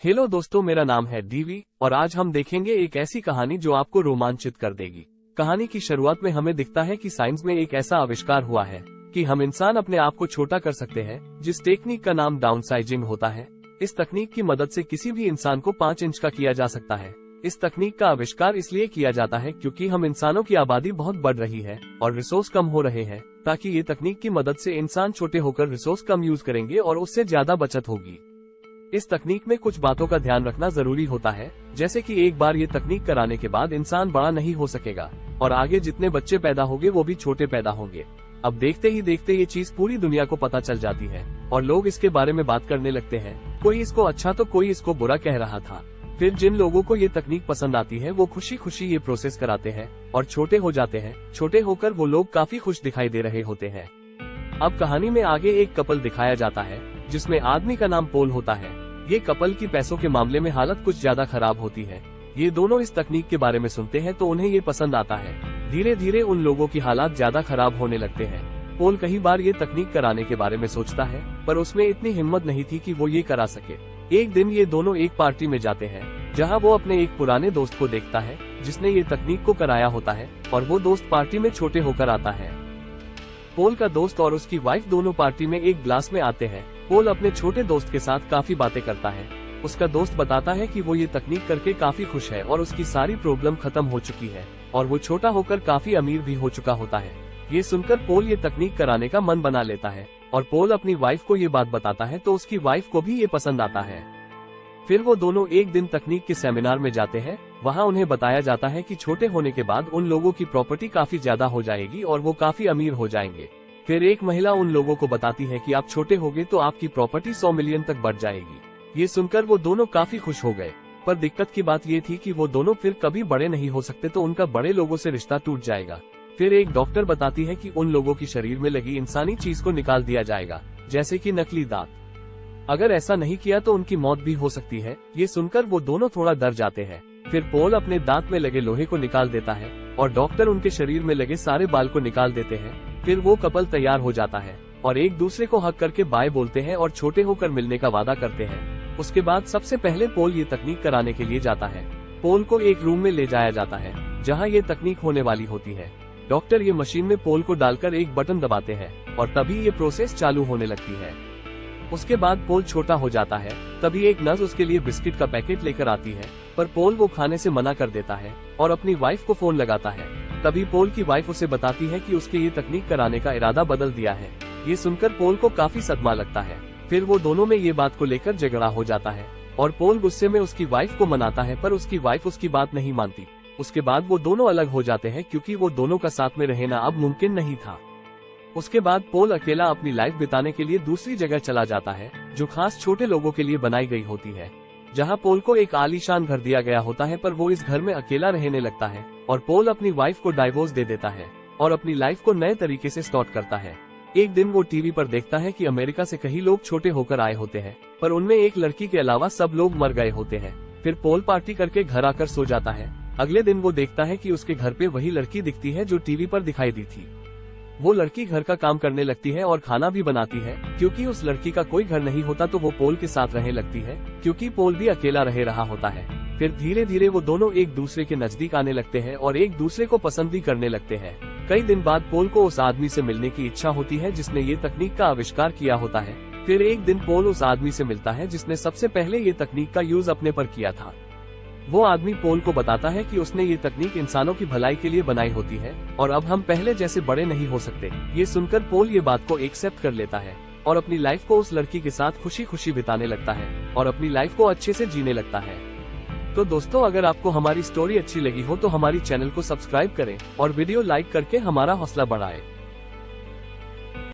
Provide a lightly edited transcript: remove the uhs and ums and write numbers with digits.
Hello दोस्तों, मेरा नाम है डीवी और आज हम देखेंगे एक ऐसी कहानी जो आपको रोमांचित कर देगी। कहानी की शुरुआत में हमें दिखता है कि साइंस में एक ऐसा आविष्कार हुआ है कि हम इंसान अपने आप को छोटा कर सकते हैं, जिस टेक्निक का नाम डाउनसाइजिंग होता है। इस तकनीक की मदद से किसी भी इंसान को 5 इंच का किया जा सकता है। इस तकनीक का आविष्कार इसलिए किया जाता है क्योंकि हम इंसानों की आबादी बहुत बढ़ रही है और रिसोर्स कम हो रहे हैं, ताकि ये तकनीक की मदद से इंसान छोटे होकर रिसोर्स कम यूज करेंगे और उससे ज्यादा बचत होगी। इस तकनीक में कुछ बातों का ध्यान रखना जरूरी होता है, जैसे कि एक बार ये तकनीक कराने के बाद इंसान बड़ा नहीं हो सकेगा और आगे जितने बच्चे पैदा होंगे वो भी छोटे पैदा होंगे। अब देखते ही देखते ये चीज पूरी दुनिया को पता चल जाती है और लोग इसके बारे में बात करने लगते हैं। कोई इसको अच्छा तो कोई इसको बुरा कह रहा था। फिर जिन लोगों को ये तकनीक पसंद आती है वो खुशी खुशी ये प्रोसेस कराते हैं और छोटे हो जाते हैं। छोटे होकर वो लोग काफी खुश दिखाई दे रहे होते हैं। अब कहानी में आगे एक कपल दिखाया जाता है जिसमें आदमी का नाम पोल होता है। ये कपल की पैसों के मामले में हालत कुछ ज्यादा खराब होती है। ये दोनों इस तकनीक के बारे में सुनते हैं तो उन्हें ये पसंद आता है। धीरे धीरे उन लोगों की हालात ज्यादा खराब होने लगते हैं। पोल कई बार ये तकनीक कराने के बारे में सोचता है, पर उसमें इतनी हिम्मत नहीं थी कि वो ये करा सके। एक दिन ये दोनों एक पार्टी में जाते हैं जहाँ वो अपने एक पुराने दोस्त को देखता है जिसने ये तकनीक को कराया होता है, और वो दोस्त पार्टी में छोटे होकर आता है। पोल का दोस्त और उसकी वाइफ दोनों पार्टी में एक ग्लास में आते हैं। पोल अपने छोटे दोस्त के साथ काफी बातें करता है। उसका दोस्त बताता है कि वो ये तकनीक करके काफी खुश है और उसकी सारी प्रॉब्लम खत्म हो चुकी है और वो छोटा होकर काफी अमीर भी हो चुका होता है। ये सुनकर पोल ये तकनीक कराने का मन बना लेता है और पोल अपनी वाइफ को ये बात बताता है तो उसकी वाइफ को भी ये पसंद आता है। फिर वो दोनों एक दिन तकनीक के सेमिनार में जाते हैं। वहाँ उन्हें बताया जाता है कि छोटे होने के बाद उन लोगों की प्रॉपर्टी काफी ज्यादा हो जाएगी और वो काफी अमीर हो जाएंगे। फिर एक महिला उन लोगों को बताती है कि आप छोटे होगे तो आपकी प्रॉपर्टी 100 मिलियन तक बढ़ जाएगी। ये सुनकर वो दोनों काफी खुश हो गए, पर दिक्कत की बात ये थी कि वो दोनों फिर कभी बड़े नहीं हो सकते, तो उनका बड़े लोगों से रिश्ता टूट जाएगा। फिर एक डॉक्टर बताती है कि उन लोगों की शरीर में लगी इंसानी चीज को निकाल दिया जाएगा, जैसे कि नकली दांत। अगर ऐसा नहीं किया तो उनकी मौत भी हो सकती है। ये सुनकर वो दोनों थोड़ा डर जाते हैं। फिर पोल अपने दांत में लगे लोहे को निकाल देता है और डॉक्टर उनके शरीर में लगे सारे बाल को निकाल देते हैं। फिर वो कपल तैयार हो जाता है और एक दूसरे को हक करके बाय बोलते हैं और छोटे होकर मिलने का वादा करते हैं। उसके बाद सबसे पहले पोल ये तकनीक कराने के लिए जाता है। पोल को एक रूम में ले जाया जाता है जहाँ ये तकनीक होने वाली होती है। डॉक्टर ये मशीन में पोल को डालकर एक बटन दबाते हैं और तभी ये प्रोसेस चालू होने लगती है। उसके बाद पोल छोटा हो जाता है। तभी एक नर्स उसके लिए बिस्किट का पैकेट लेकर आती है, पर पोल वो खाने से मना कर देता है और अपनी वाइफ को फोन लगाता है। तभी पोल की वाइफ उसे बताती है कि उसके ये तकनीक कराने का इरादा बदल दिया है। ये सुनकर पोल को काफी सदमा लगता है। फिर वो दोनों में ये बात को लेकर झगड़ा हो जाता है और पोल गुस्से में उसकी वाइफ को मनाता है, पर उसकी वाइफ उसकी बात नहीं मानती। उसके बाद वो दोनों अलग हो जाते हैं क्योंकि वो दोनों का साथ में रहना अब मुमकिन नहीं था। उसके बाद पोल अकेला अपनी लाइफ बिताने के लिए दूसरी जगह चला जाता है जो खास छोटे लोगों के लिए बनाई गई होती है, जहां पोल को एक आलीशान घर दिया गया होता है, पर वो इस घर में अकेला रहने लगता है और पोल अपनी वाइफ को डाइवोर्स दे देता है और अपनी लाइफ को नए तरीके से स्टार्ट करता है। एक दिन वो टीवी पर देखता है कि अमेरिका से कई लोग छोटे होकर आए होते हैं, पर उनमें एक लड़की के अलावा सब लोग मर गए होते हैं। फिर पोल पार्टी करके घर आकर सो जाता है। अगले दिन वो देखता है कि उसके घर पे वही लड़की दिखती है जो टीवी पर दिखाई दी थी। वो लड़की घर का काम करने लगती है और खाना भी बनाती है। क्योंकि उस लड़की का कोई घर नहीं होता तो वो पोल के साथ रहने लगती है, क्योंकि पोल भी अकेला रहा होता है। फिर धीरे धीरे वो दोनों एक दूसरे के नजदीक आने लगते हैं और एक दूसरे को पसंद भी करने लगते हैं। कई दिन बाद पोल को उस आदमी से मिलने की इच्छा होती है जिसने ये तकनीक का आविष्कार किया होता है। फिर एक दिन पोल उस आदमी से मिलता है जिसने सबसे पहले ये तकनीक का यूज अपने पर किया था। वो आदमी पोल को बताता है कि उसने ये तकनीक इंसानों की भलाई के लिए बनाई होती है और अब हम पहले जैसे बड़े नहीं हो सकते। ये सुनकर पोल ये बात को एक्सेप्ट कर लेता है और अपनी लाइफ को उस लड़की के साथ खुशी खुशी बिताने लगता है और अपनी लाइफ को अच्छे से जीने लगता है। तो दोस्तों, अगर आपको हमारी स्टोरी अच्छी लगी हो तो हमारी चैनल को सब्सक्राइब करें और वीडियो लाइक करके हमारा हौसला बढ़ाएं।